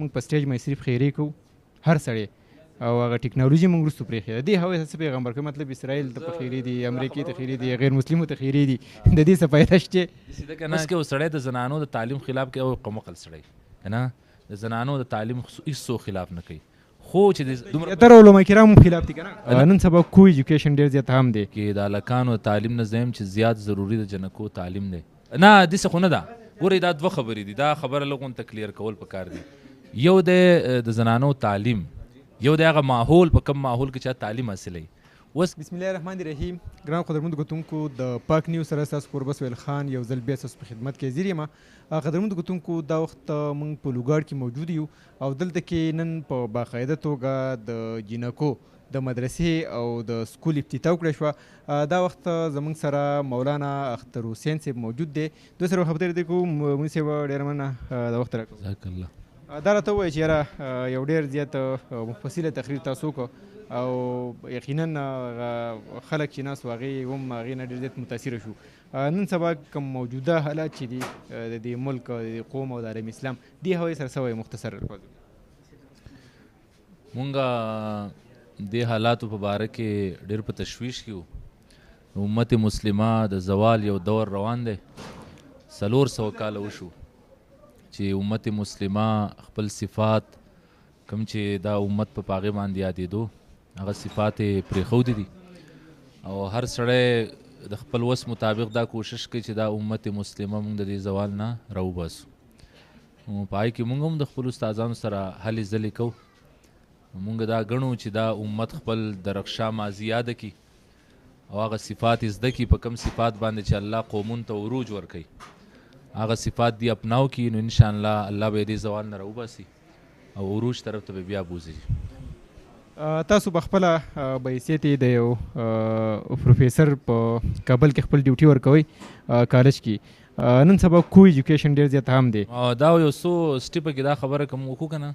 موږ په سټیج باندې صرف خیرې کوو هر سړی او هغه ټیکنالوژي موږ وروسته پرېښې ده. دې هوایي څه پیغمبر کوي مطلب اسرائیل ته په خیرې دي، امریکې ته خیرې دي، غیر مسلمو ته خیرې دي، د دې څه فایده شته؟ اوس کې سړی د زنانو د تعلیم خلاف کوي او قمقل سړی که نه د زنانو د تعلیم هیڅ خلاف نه کوي، خو چې زیاتره علما کرام هم خلاف دي که نه. نن سبا کو ایجوکیشن ډېر زیات عام دی کې د هلکانو د تعلیم نه زیم چې زیات ضروري د جنکو تعلیم دی. نه داسې خو نه ده. ګورئ دا دوه خبرې دي، دا خبره لږ غونته کلیر کول پکار دي. یو د زنانو تعلیم، یو د هغه ماحول په کم ماحول کې چې تعلیم حاصلوي. بسم الله الرحمن الرحیم. ګران قدرمنو کتونکو د پاک نیوز سره ستاسو کوربه سهیل خان یو ځل بیا ستاسو په خدمت کې حاضر یم. قدرمنو کتونکو دا وخت موږ په لوګاړ کې موجود یو او دلته کې نن په باقاعده توګه د جینکو د مدرسې او د سکول افتتاح وکړه شوه. دا وخت زموږ سره مولانا اختر حسین صاحب موجود دی. دوی سره خبرې دې کوو. مونږ صاحب ډېره مننه دا وخت راکړو. جزاک الله. دا راته ووایه چې یاره یو ډېر زیات مفصله تقریر تاسو وکړو او یقینا خلک چې ناست و هغې هم هغې نه ډېر زیات متاثره شو. نن سبا کوم موجوده حالات چې دي د دې ملک او د قوم او د عالم اسلام دې حوالې سره څه وایي مختصر الفاظ؟ مونږ دې حالاتو په باره کې ډېر په تشویش کې وو. امت مسلمه د زوال یو دور روان دی. 400 کاله وشو چې امت مسلمه خپل صفات کوم چې دا امت په هغې باندې یادېدو هغه صفات یې پرېښودي دي او هر سړی د خپل وس مطابق دا کوشش کوي چې دا امت مسلمه موږ د دې زوال نه راوباسو. په هغې کې موږ هم د خپلو استادانو سره هلې ځلې کوو. موږ دا ګڼو چې دا امت خپل د رخشا ماضي یاده کړي او هغه صفات یې زده کړي په کوم صفات باندې چې الله قومونو ته عروج ورکوي هغه صفات دی اپناو کړي نو انشاءالله الله به دې زوال نه راوباسي او عروج طرف ته به بیا بوځي. تاسو په خپله به حیثیت د یو پروفیسر په کابل کې خپل ډیوټي ورکوئ کالج کې. نن سبا کو ایجوکیشن ډېر زیات عام دی. دا یو څو سټیپه کې دا خبره کوم وکړو که نه.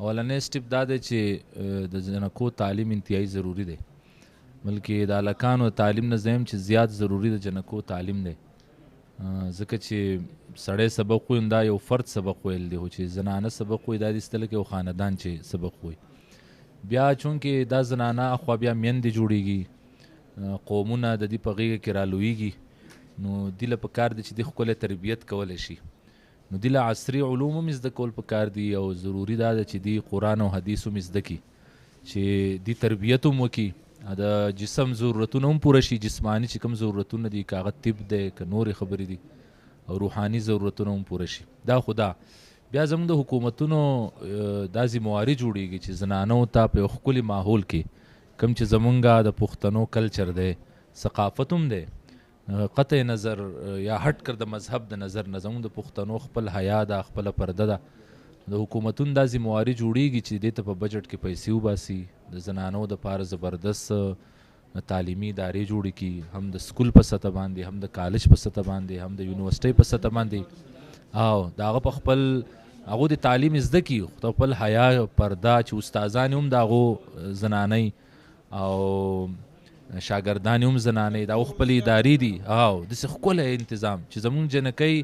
اولنی سټیپ دا دی چې د جنکو تعلیم انتهایی ضروري دی، بلکې د هلکانو تعلیم نه زیم چې زیات ضروري د جنکو تعلیم دی. ځکه چې سړی سبق وایي دا یو فرد سبق ویل دی، خو چې زنانه سبق وایي دا داسې تله کې یو خاندان چې سبق وایي. بیا چونکې دا زنانه اخوا بیا میندې جوړېږي، قومونه د دې په غېږه کې رالویږي، نو دې له پکار دی چې دې ښکلی تربیت کولی شي. نو دې له عصري علوم هم زده کول پکار دي او ضروري دا ده چې دې قرآن او حدیث هم زده کړي چې دې تربیت هم وکړي، د جسم ضرورتونه هم پوره شي، جسماني چې کوم ضرورتونه دي که هغه طب دی که نورې خبرې دي او روحاني ضرورتونه هم پوره شي. دا خو دا بیا زموږ د حکومتونو دا ذمواري جوړېږي چې زنانو ته په یو ښکلي ماحول کې کوم چې زمونږ د پښتنو کلچر دی، ثقافت هم دی، قطع نظر یا هټ کر د مذهب د نظر نه زموږ د پښتنو خپل حیا ده، خپله پرده ده. د حکومتونو دا ذمواري جوړېږي چې دې ته په بجټ کې پیسې وباسي، د زنانو دپاره زبردست تعلیمي ادارې جوړې کړي، هم د سکول په سطح باندې، هم د کالج په سطح باندې، هم د یونیورسټۍ په سطح باندې، او د هغه په خپل هغو د تعلیم زده کړي، خپل حیا پرده چې استادان هم د هغو زنانۍ او شاګردان هم زنانۍ دا خپل ادارې دي او داسې ښکلی انتظام چې زموږ جنکۍ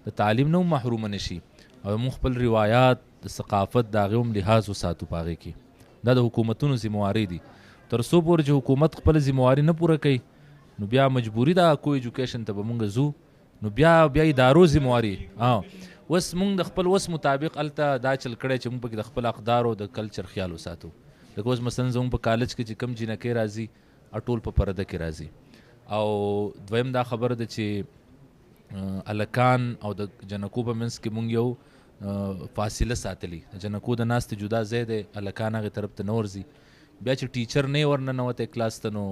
د تعلیم نه هم محرومه نه شي او موږ خپل روایات د ثقافت د هغې هم لحاظ وساتو په هغې کې. دا د حکومتونو ذمواري دي. تر څو پورې چې حکومت خپله ذمواري نه پوره کوي نو بیا مجبوري ده کو ایجوکیشن ته به مونږ ځو، نو بیا ادارو ذمواري. اوس مونږ د خپل وس مطابق هلته دا چل کړی چې مونږ پکې د خپل اقدارو د کلچر خیال وساتو. لکه اوس مثلا زموږ په کالج کې چې کم جینکۍ راځي ټول په پرده کې راځي. او دویم دا خبره ده چې هلکان او د جنکو په منځ کې مونږ یو فاصله ساتلی. د جنکو د ناستې جدا ځای دی، هلکان هغې طرف ته نه ورځي. بیا چې ټیچر نه ورننوتی کلاس ته نو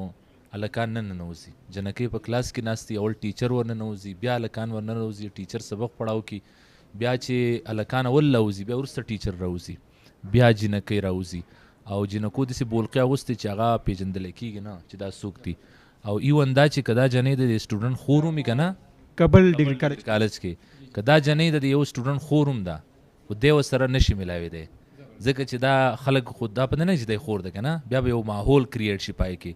هلکان نه ننوځي. جنکۍ په کلاس کې ناستې اول ټیچر ورننوځي، بیا هلکان ورننوځي، ټیچر سبق پړاو کی، بیا چې هلکان اول راوځي بیا وروسته ټیچر راوځي، بیا جنکۍ راوځي. او جنکو داسې بولقې اغوستې چې هغه پېژندلی کېږي نه چې دا څوک دي. او ایون دا چې که دا جنۍ د سټوډنټ خور هم وي که نه کابل ډیګري کالج کې که دا جنۍ د یو سټوډنټ خور هم ده خو دی ورسره نشي میلاوېدی، ځکه چې دا خلک خو دا پته نه چې دی خور ده که نه، بیا به یو ماحول کریټ شي پای کې.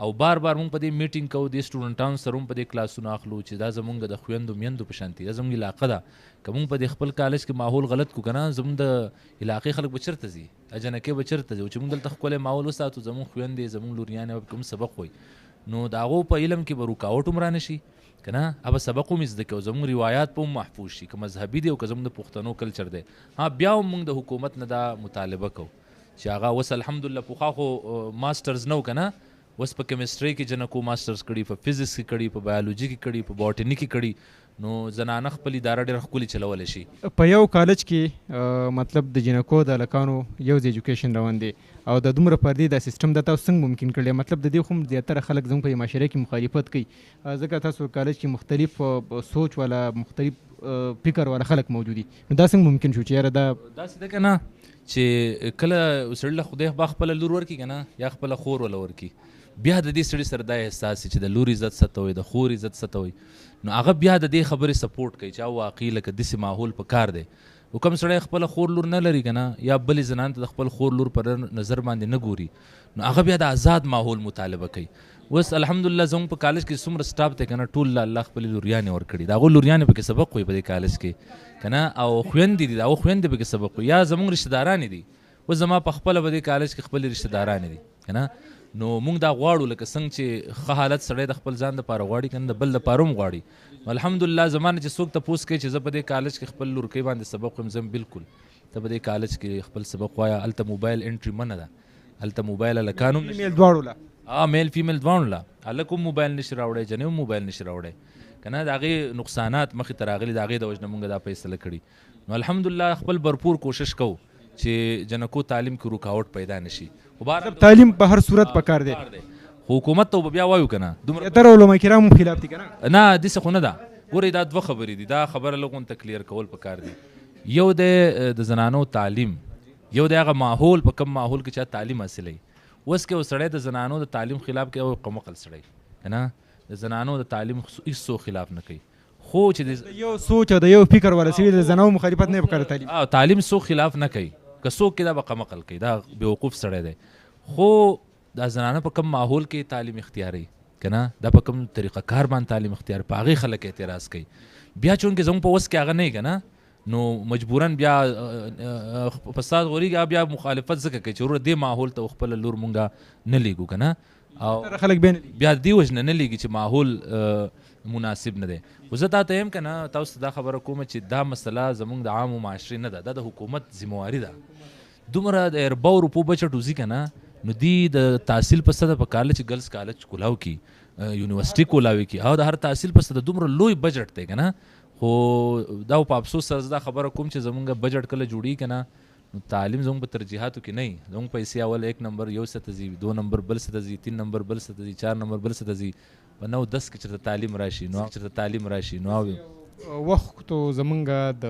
او بار مونږ په دې میټینګ کوو د سټوډنټانو سره هم په دې کلاسونه اخلو چې دا زمونږ د خویندو میندو په شانتي دا زمونږ علاقه ده که مونږ په دې خپل کالج کې ماحول غلط کو که نه زمونږ د علاقې خلک به چېرته ځي اجنکۍ به چېرته ځي چې مونږ دلته ښکلی ماحول وساتو زمونږ خویندې زمونږ لوریانې به کوم سبق وایي نو د هغو په علم کې به رکاوټ هم رانه شي که نه هغه سبق هم زده کوي زموږ روایات به هم محفوظ شي که مذهبي دی او که زموږ د پښتنو کلچر دی بیا هم موږ د حکومت نه دا مطالبه کوو چې هغه اوس الحمدلله پخوا خو ماسټرز نه و که نه اوس په کیمسټرۍ کې جنکو ماسټرز کړي په فزیکس کې کړي په بایولوژي کې کړي په باټني کې کړي نو زنانه خپل اداره ډېره ښکلې چلولی شي په یو کالج کې مطلب د جنکو د هلکانو یو ځای ایجوکیشن روان دی او د دومره پردې دا سیستم د تاسو څنګه ممکن کړی مطلب د دې خو زیاتره خلک زموږ په معاشره کې مخالفت کوي ځکه تاسو کالج کې مختلف سوچ والا مختلف فکر والا خلک موجود دي نو دا څنګه ممکن شو چې یاره دا داسې ده که نه چې کله سړي له خدای با خپله لور ورکړي که نه یا خپله خور وله ورکړي بیا د دې سړي سره دا احساس چې د لور عزت څه ته وایي د خور عزت څه ته وایي نو هغه بیا د دې خبرې سپورټ کوي چې واقعي لکه داسې ماحول په کار دی او کوم سړی خپله خور لور نه لري که نه یا بلې زنان ته د خپل خور لور په نظر باندې نه ګوري نو هغه بیا د آزاد ماحول مطالبه کوي اوس الحمدلله زموږ په کالج کې څومره سټاف دی که نه ټول الله خپلې لوریانې ورکړي د هغو لوریانې پکې سبق وایي په دې کالج کې که نه او خویندې دي د هغو خویندې پکې سبق وایي یا زموږ رشته دارانې دي اوس زما په خپله په دې کالج کې خپلې رشته دارانې دي که نه نو موږ دا غواړو لکه څنګه چې ښه حالت سړی د خپل ځان دپاره غواړي که نه د بل دپاره هم غواړي الحمدلله زما نه چې څوک تپوس کوي چې زه په دې کالج کې خپل لورکۍ باندې سبق وایم زه بالکل ته په دې کالج کې خپل سبق وایه هلته موبایل انټري منه ده هلته موبایل هلکان هم میل دواړو له میل فیمیل دواړو له هلک هم موبایل نشي راوړی جنۍ هم موبایل نشي راوړی که نه د هغې نقصانات مخې ته راغلي د هغې د وجې نه مونږ دا فیصله کړي نو الحمدلله خپل भरपूर کوشش کوو چې جنکو تعلیم کې رکاوټ پیدا نشي تعلیم په هر صورت پکار دی خو حکومت ته بیا وایو که نه دومره تر علما کرام خلاف دي که نه نه داسې خو نه ده ګورئ دا دوه خبرې دي دا خبره لږ ته کلیر کول پکار دي یو د زنانو تعلیم یو د هغه ماحول په کم ماحول کې چا تعلیم حاصلوي اوس کې یو سړی د زنانو د تعلیم خلاف کوي او قمقل سړی که نه د زنانو د تعلیم هیڅ خلاف نه کوي خو چې یو سوچ او د یو فکر والا سړي د زنانو مخالفت نه وکړي تعلیم سو خلاف نه کوي که څوک کې دا به قمقل کوي دا بیوقوف سړی دی خو دا زنانه په کم ماحول کې تعلیم اختیاروي که نه دا په کم طریقه کار باندې تعلیم اختیار په هغې خلک اعتراض کوي بیا چونکې زموږ په وس کې هغه نه وي که نه نو مجبوراً بیا فساد غورېږي بیا مخالفت ځکه کوي چې وروره دې ماحول ته خپله لور مونږه نه لیږو که نه او خلک بیا دې وجې نه لیږي چې ماحول مناسب نه دی خو زه تا ته یم که نه تاسو ته دا خبره کوم چې دا مسله زموږ د عامو معاشرې نه ده دا د حکومت ذمواري ده دومره د 4 روپو بچت وځي که نه نو دی د تحصیل په سطح په کالج ګرلز کالج کولاو کی یونیورسيټي کولاوي کی او د هر تحصیل په سطح دومره لوی بجټ دی که نه خو دا په افسوس سره دا خبره کوم چې زمونږ بجټ کله جوړي که نه نو تعلیم زمونږ په ترجیحاتو کې نه وي زمونږ پیسې اول 1 نمبر یو سطح ځي 2 نمبر بل سطح ځي 3 نمبر بل سطح ځي 4 نمبر بل سطح ځي په 9 10 کې چېرته تعلیم راشي نو وخت زمونږ د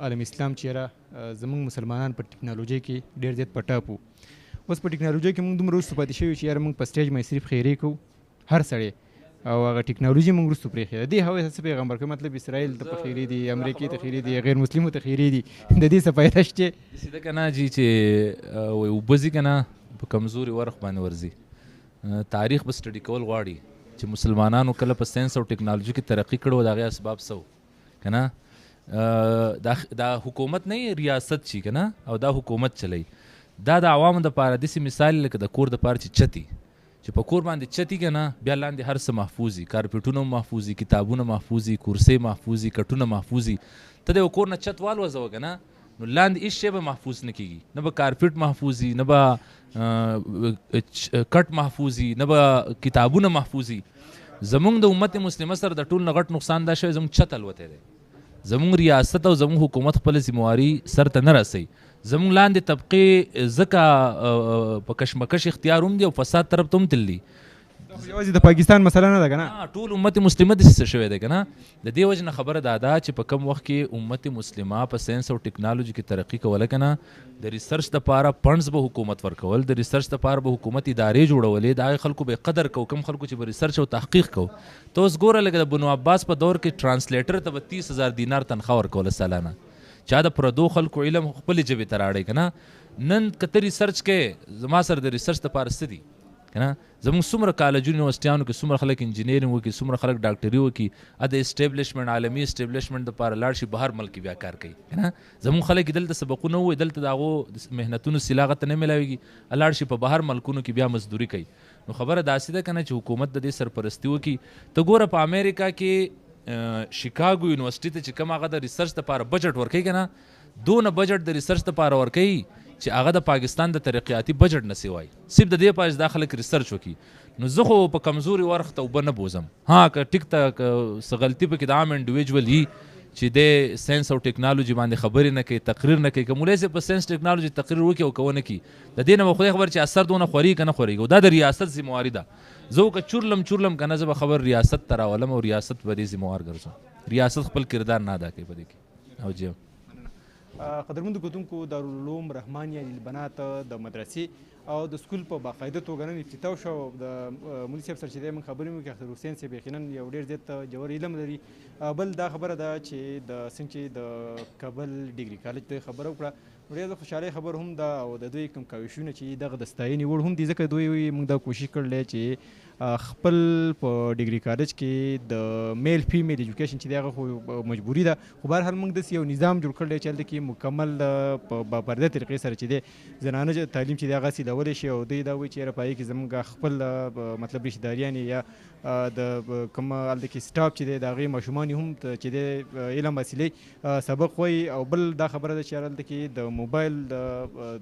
عالم اسلام چیرې زمونږ مسلمانان په ټکنالوژي کې ډېر زیات پټاپ وو اوس په ټکنالوژي کې موږ دومره وروسته پاتې شوي چې یاره موږ په سټیج باندې صرف خیرې کوو هر سړی او هغه ټکنالوژي موږ وروسته پرېښې ده دې هغوی څه پیغمبر کوي مطلب اسرائیل ته په خیرې دي امریکې ته خیرې دي غیر مسلمو ته خیرې دي د دې څه فایده شته داسې ده که نه جي چې اوبه ځي که نه په کمزوري ورخ باندې ورځي تاریخ به سټډي کول غواړي چې مسلمانانو کله په ساینس او ټکنالوژي کې ترقي کړو د هغې اسباب څه که نه دا حکومت نه ریاست شي که نه او دا حکومت چلی دا د عوامو دپاره داسې مثال لکه د کور دپاره چې چتي چې په کور باندې چتي که نه بیا لاندې هر څه محفوظ وي کارپېټونه محفوظ وي کتابونه محفوظ وي کورسۍ محفوظ وي کټونه محفوظ وي ته د یو کور نه چت والوځوه که نه نو لاندې هېڅ شی به محفوظ نه کېږي نه به کارپېټ محفوظ وي نه به کټ محفوظ وي نه به کتابونه محفوظ وي زمونږ د امت مسلمه سره د ټول نه غټ نقصان دا شوی زمونږ چت الوتی دی زمونږ ریاست او زمونږ حکومت خپل ذمواري سر ته نه رسوي زمونږ لاندې طبقې ځکه په کشمکش اختیار هم دي او فساد طرف ته هم تللي یوازې د پاکستان مسله نه ده که نه ټول امت مسلمه داسې څه شوی دی که نه د دې وجې نه خبره دا ده چې په کم وخت کې امت مسلمه په ساینس او ټکنالوژي کې ترقي کوله که نه د ریسرچ دپاره فنډز به حکومت ورکول د ریسرچ دپاره به حکومت ادارې جوړولې د هغې خلکو به قدر کو کم خلکو چې به ریسرچ او تحقیق کو ته اوس ګوره لکه د بنو عباس په دور کې ټرانسلیټر ته به 30,000 دینار تنخواه ورکوله سالانه چا د پردو خلکو علم خپلې ژبې ته راړی که نه نن که ته ریسرچ کې زما سره د ریسرچ دپاره څه دي که نه زموږ څومره کالجونو یونیورسټیانو کې څومره خلک انجینیرینګ وکړي څومره خلک ډاکټري وکړي د اسټیبلیشمنټ عالمي اسټیبلیشمنټ دپاره لاړ شي بهر ملک بیا کار کوي نه زموږ خلک دلته سبقونه ووایي دلته د هغو محنتونو سیله هغه ته نه میلاویږي لاړ شي په بهر ملکونو کې بیا مزدوري کوي نو خبره داسې ده که نه چې حکومت د دې سرپرستي وکړي ته ګوره په امریکا کې شیکاګو یونیورسټي ته چې کوم هغه د ریسرچ دپاره بجټ ورکوي که نه دونه بجټ د ریسرچ دپاره ورکوي چې هغه د پاکستان د ترقیاتي بجټ نه سوای صرف د دې پاس دا خلک ریسرچ وکړي نو زه خو په کمزوري ورخ ته اوبه نه بوزم ها که ټیک ته څه غلطي پکې د عام انډیویجول وي چې د ساینس او ټیکنالوژي باندې خبرې نه کوي تقریر نه کوي که مولوی صاحب په ساینس ټیکنالوژي تقریر وکړي او که ونه کړي د دې نه به خدای خبر چې اثر دونه خوري که نه خورېږي دا د ریاست ذمواري ده زه که چورلم که نه زه به خبر ریاست ته راولم او ریاست به دې ذموار ګرځم ریاست خپل کردار نه ادا کوي په دې کې او جی قدرمنو کتونکو دارالعلوم رحمانیه للبنات د مدرسې او د سکول په باقاعده توګه نن افتتاح شو د مولوي صاحب سره چې دی موږ خبرې وکړو اختر حسین صاحب یقینا یو ډېر زیات جوور علم لري بل دا خبره ده چې د څنګه چې د کابل ډیګري کالج دوی خبره وکړه ډېر د خوشحالۍ خبر هم ده او د دوی کوم کاوشونه چې دغه د ستاینې وړ هم دي ځکه دوی موږ دا کوشش کړلی چې خپل په ډیګري کالج کې د میل فیمیل ایجوکیشن چې دی هغه خو مجبوري ده خو بهرحال موږ داسې یو نظام جوړ کړلی چې هلته کې مکمل په باپرده طریقې سره چې دی زنانه تعلیم چې دی هغه حاصلولی شي او دوی دا وایي چې یاره په هغې کې زموږ خپل مطلب رشتهداریانې یا د کوم هلته کې سټاف چې دی د هغې ماشومان هم چې دی علم حاصلوي سبق وایي او بل دا خبره ده چې هلته کې د موبایل د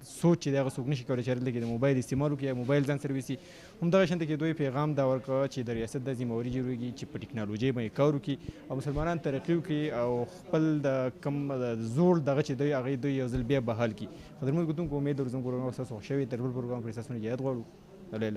سوچ چې دی هغه څوک نشي کولی چې هلته کې د موبایل استعمال وکړي یا موبایل ځان سره ویسي همدغه شانته کې دوی پیغام دا ورکړه چې د ریاست د ذمواري جوړېږي چې په ټکنالوژۍ باندې کار وکړي او مسلمانان ترقي وکړي او خپل د کم زوړ دغه چې دوی هغې دوی یو ځل بیا بحال کړي قدرمنو کتونکو امید لرو زموږ پروګرام ستاسو خوښ شوی تر بل پروګرام پورې ستاسو نه اجازت غواړو الله